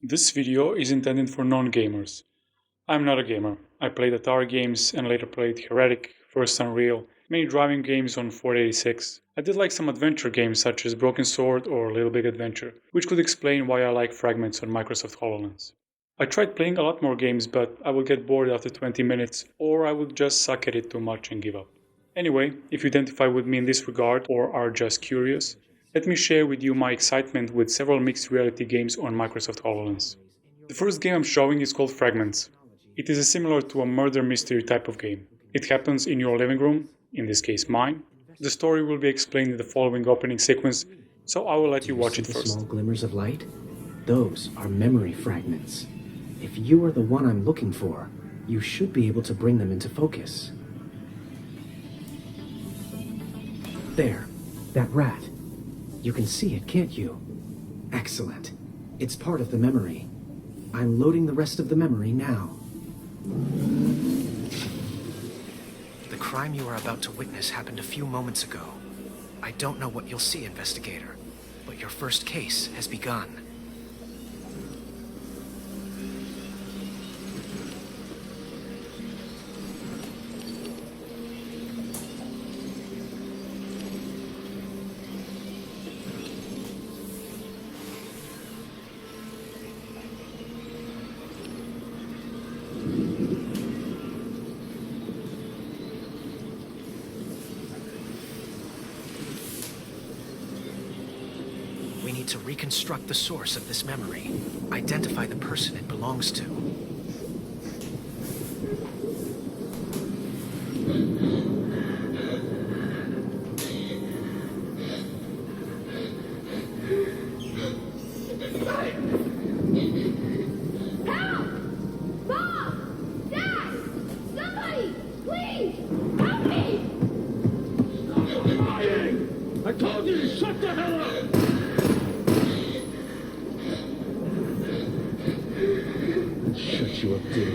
This video is intended for non-gamers. I'm not a gamer. I played Atari games and later played Heretic, First Unreal, many driving games on 486. I did like some adventure games such as Broken Sword or Little Big Adventure, which could explain why I like Fragments on Microsoft HoloLens. I tried playing a lot more games, but I would get bored after 20 minutes, or I would just suck at it too much and give up. Anyway, if you identify with me in this regard or are just curious, let me share with you my excitement with several mixed reality games on Microsoft HoloLens. The first game I'm showing is called Fragments. It is similar to a murder mystery type of game. It happens in your living room, in this case mine. The story will be explained in the following opening sequence, so I will let you watch it first. Small glimmers of light? Those are memory fragments. If you are the one I'm looking for, you should be able to bring them into focus. There, that rat. You can see it, can't you? Excellent. It's part of the memory. I'm loading the rest of the memory now. The crime you are about to witness happened a few moments ago. I don't know what you'll see, investigator, but your first case has begun. We need to reconstruct the source of this memory, identify the person it belongs to. Help! Mom! Dad! Somebody! Please! Help me! Stop lying! I told you to shut the hell up! Shut you up, dude.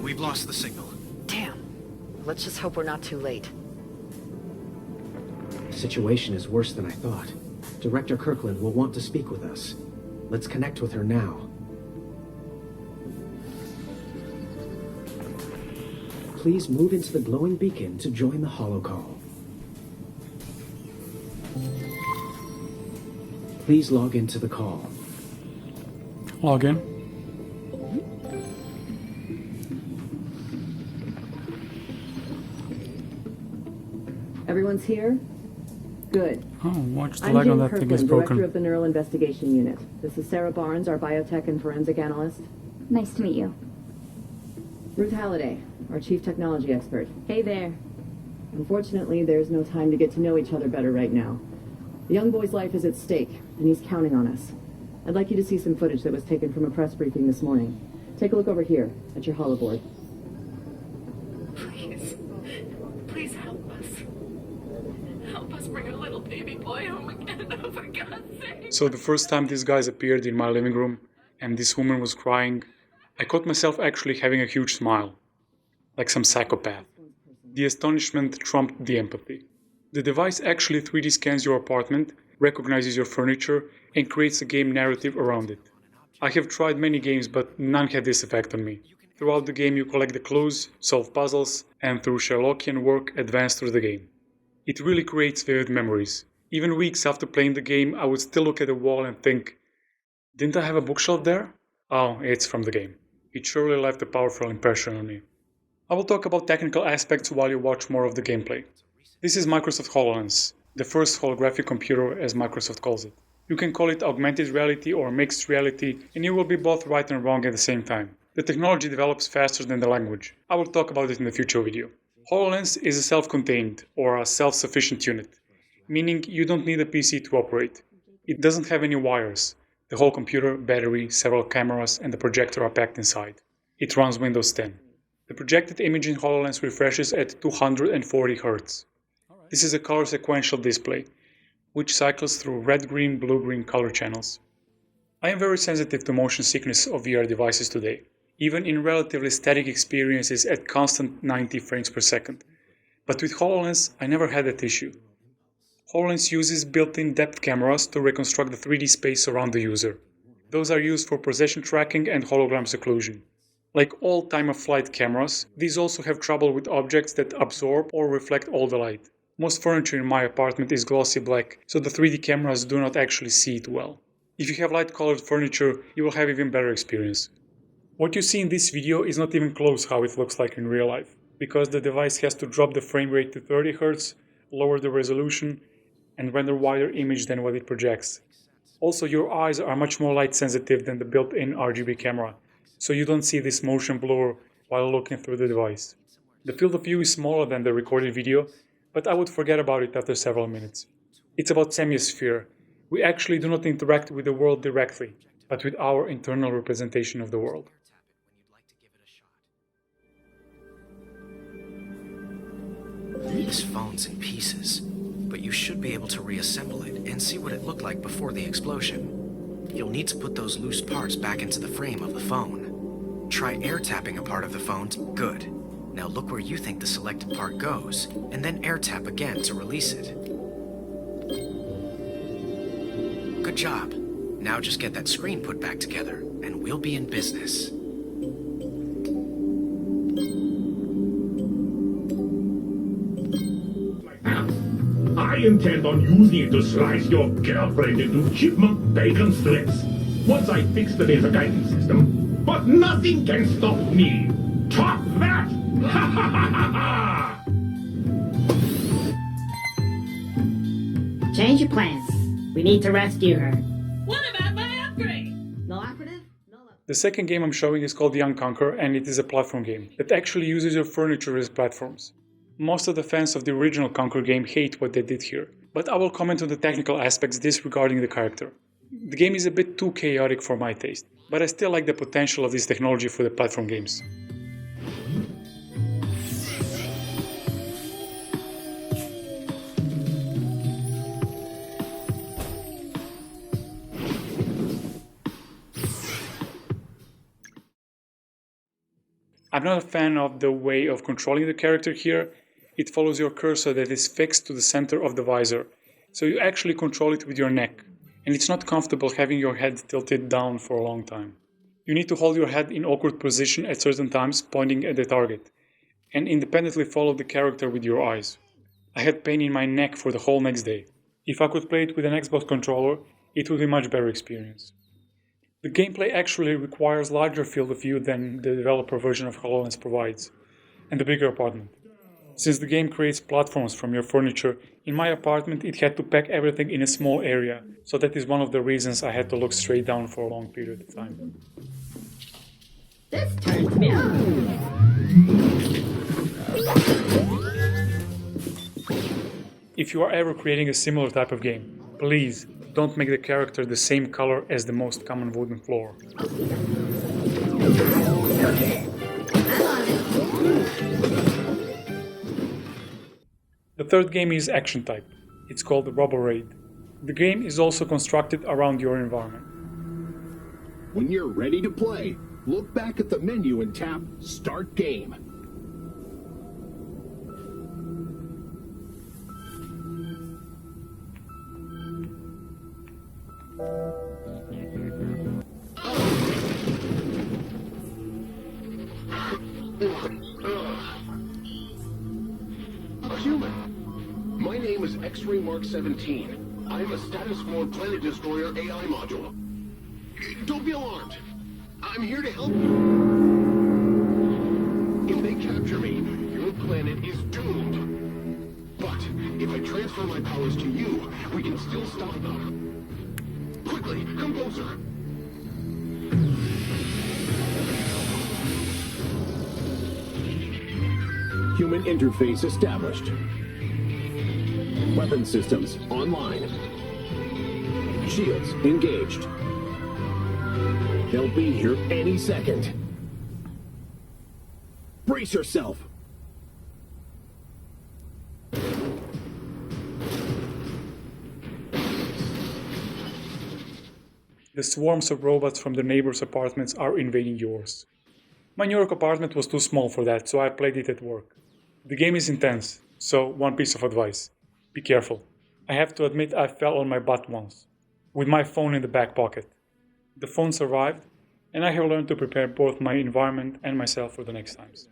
We've lost the signal. Damn. Let's just hope we're not too late. The situation is worse than I thought. Director Kirkland will want to speak with us. Let's connect with her now. Please move into the glowing beacon to join the holocall. Please log into the call. Log in. Everyone's here? Good. Oh, watch the I'm leg on Jim that thing is Kirkland, Director broken. of the Neural Investigation Unit. This is Sarah Barnes, our biotech and forensic analyst. Nice to meet you. Ruth Halliday, our chief technology expert. Hey there. Unfortunately, there's no time to get to know each other better right now. The young boy's life is at stake, and he's counting on us. I'd like you to see some footage that was taken from a press briefing this morning. Take a look over here, at your holoboard. Please help us. Help us bring our little baby boy home again, oh, for God's sake. So the first time these guys appeared in my living room and this woman was crying, I caught myself actually having a huge smile, like some psychopath. The astonishment trumped the empathy. The device actually 3D scans your apartment, recognizes your furniture, and creates a game narrative around it. I have tried many games, but none had this effect on me. Throughout the game you collect the clues, solve puzzles, and through Sherlockian work advance through the game. It really creates vivid memories. Even weeks after playing the game, I would still look at the wall and think, didn't I have a bookshelf there? Oh, it's from the game. It surely left a powerful impression on me. I will talk about technical aspects while you watch more of the gameplay. This is Microsoft HoloLens, the first holographic computer as Microsoft calls it. You can call it augmented reality or mixed reality, and you will be both right and wrong at the same time. The technology develops faster than the language. I will talk about it in a future video. HoloLens is a self-contained or a self-sufficient unit, meaning you don't need a PC to operate. It doesn't have any wires. The whole computer, battery, several cameras, and the projector are packed inside. It runs Windows 10. The projected image in HoloLens refreshes at 240 Hz. This is a color sequential display, which cycles through red, green, blue, green color channels. I am very sensitive to motion sickness of VR devices today, even in relatively static experiences at constant 90 frames per second. But with HoloLens, I never had that issue. HoloLens uses built-in depth cameras to reconstruct the 3D space around the user. Those are used for possession tracking and hologram seclusion. Like all time-of-flight cameras, these also have trouble with objects that absorb or reflect all the light. Most furniture in my apartment is glossy black, so the 3D cameras do not actually see it well. If you have light-colored furniture, you will have even better experience. What you see in this video is not even close how it looks like in real life, because the device has to drop the frame rate to 30 Hz, lower the resolution, and render wider image than what it projects. Also, your eyes are much more light sensitive than the built-in RGB camera, so you don't see this motion blur while looking through the device. The field of view is smaller than the recorded video, but I would forget about it after several minutes. It's about semiosphere. We actually do not interact with the world directly, but with our internal representation of the world. This phone's in pieces, but you should be able to reassemble it and see what it looked like before the explosion. You'll need to put those loose parts back into the frame of the phone. Try air tapping a part of the phone. Good. Now look where you think the selected part goes, and then air tap again to release it. Good job. Now just get that screen put back together, and we'll be in business. I intend on using it to slice your girlfriend into chipmunk bacon strips. Once I fix the laser guidance system, but nothing can stop me. Top that! Ha ha ha ha ha! Change your plans. We need to rescue her. What about my upgrade? No operative? No. The second game I'm showing is called Young Conker, and it is a platform game that actually uses your furniture as platforms. Most of the fans of the original Conker game hate what they did here, but I will comment on the technical aspects disregarding the character. The game is a bit too chaotic for my taste, but I still like the potential of this technology for the platform games. I'm not a fan of the way of controlling the character here. It follows your cursor that is fixed to the center of the visor, so you actually control it with your neck, and it's not comfortable having your head tilted down for a long time. You need to hold your head in awkward position at certain times pointing at the target, and independently follow the character with your eyes. I had pain in my neck for the whole next day. If I could play it with an Xbox controller, it would be a much better experience. The gameplay actually requires larger field of view than the developer version of HoloLens provides, and a bigger apartment. Since the game creates platforms from your furniture, in my apartment it had to pack everything in a small area, so that is one of the reasons I had to look straight down for a long period of time. This turns me on. If you are ever creating a similar type of game, please don't make the character the same color as the most common wooden floor. The third game is action type. It's called RoboRaid. The game is also constructed around your environment. When you're ready to play, look back at the menu and tap Start Game. Human. My name is X-Ray Mark 17. I am a status quo planet destroyer AI module. Don't be alarmed. I'm here to help you. If they capture me, your planet is doomed. But if I transfer my powers to you, we can still stop them. Quickly, come closer. Human interface established. Weapon systems online. Shields engaged. They'll be here any second. Brace yourself. The swarms of robots from the neighbors' apartments are invading yours. My New York apartment was too small for that, so I played it at work. The game is intense. So, one piece of advice. Be careful. I have to admit I fell on my butt once, with my phone in the back pocket. The phone survived, and I have learned to prepare both my environment and myself for the next times.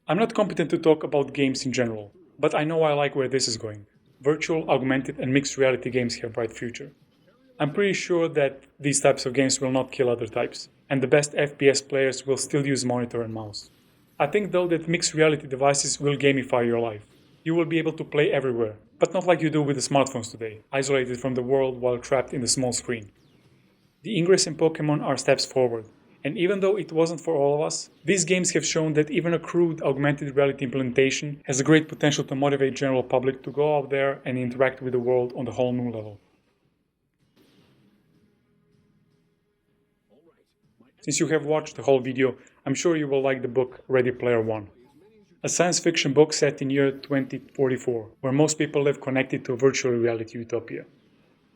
I'm not competent to talk about games in general, but I know I like where this is going. Virtual, augmented, and mixed reality games have a bright future. I'm pretty sure that these types of games will not kill other types, and the best FPS players will still use monitor and mouse. I think though that mixed reality devices will gamify your life. You will be able to play everywhere, but not like you do with the smartphones today, isolated from the world while trapped in the small screen. The Ingress and Pokemon are steps forward, and even though it wasn't for all of us, these games have shown that even a crude augmented reality implementation has a great potential to motivate general public to go out there and interact with the world on a whole new level. Since you have watched the whole video, I'm sure you will like the book Ready Player One, a science fiction book set in year 2044, where most people live connected to a virtual reality utopia.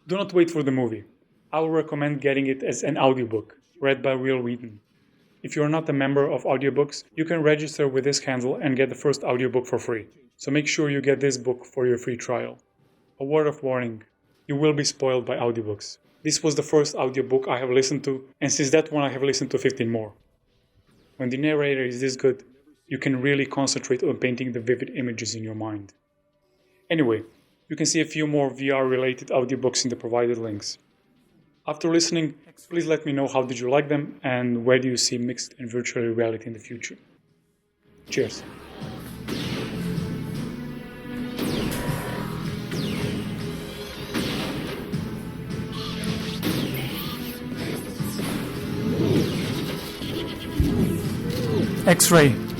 Do not wait for the movie. I will recommend getting it as an audiobook, read by Will Wheaton. If you are not a member of audiobooks, you can register with this handle and get the first audiobook for free. So make sure you get this book for your free trial. A word of warning, you will be spoiled by audiobooks. This was the first audiobook I have listened to, and since that one I have listened to 15 more. When the narrator is this good, you can really concentrate on painting the vivid images in your mind. Anyway, you can see a few more VR-related audiobooks in the provided links. After listening, please let me know how did you like them and where do you see mixed and virtual reality in the future. Cheers! X-ray.